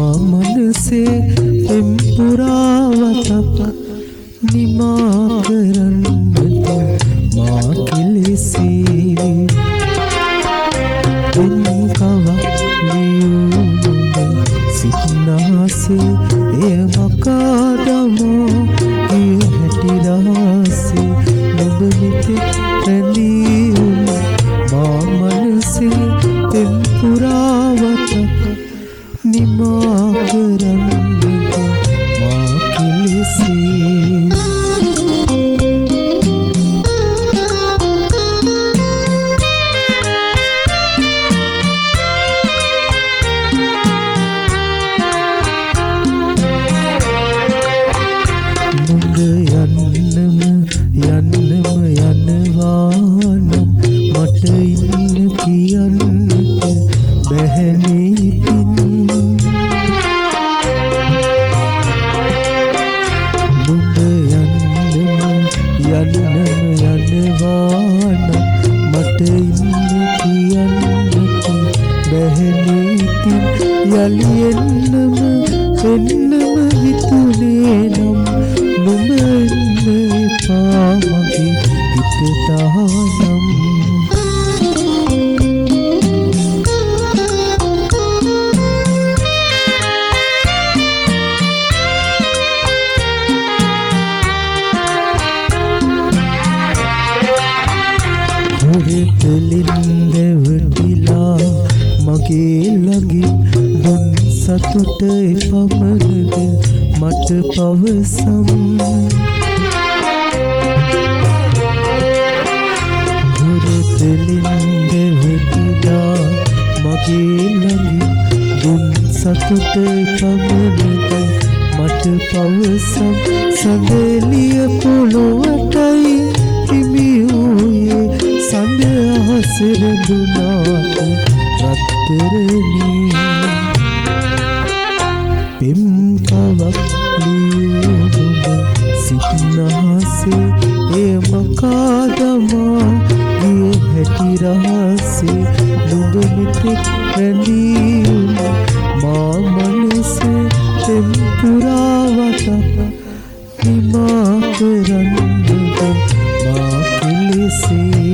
මා මනසේ පෙම්පුරාවතක් නිමා කරන්නට මා කෙලෙසේ උන්කවක් ලියුණු සිත්නාසේ එය මකාදමෝ ගිය හැටි රහසේ නුඹ මෙතෙක් රැඳී මා මනසේ පෙම්පුරාවතක් නිමා කරන්නට මා කෙලෙසේ යනවානම් මට ඉන්න කියන්නට බැහැනේ පින් නුඹ යනවානම් මට ඉන්න කියන්නට බැහැනේ පින් යලි එන්නම හිතුනේ නම් නුඹ එන්න එපා මගේ හිතටනම් දෙලින්දවටිලා මගේ ළඟින් දුන් සතුට එපමණද මට පවසම් දෙලින්දවටිලා මගේ ළඟින් දුන් සතුට එපමණද මට පවසම් සඳෙලිය පොළොවටයි හිමිවූයේ සඳ අහසරදුනාට රත්තරනී පෙම්කවක් ලියුණු සිත්නාසේ එය මකාදමා ගිය හැටි රහසේ නුඹ මෙතෙක් රැඳී මා මනසේ පෙම්පුරාවතක් නිමා කරන්නට මා කෙලෙසේ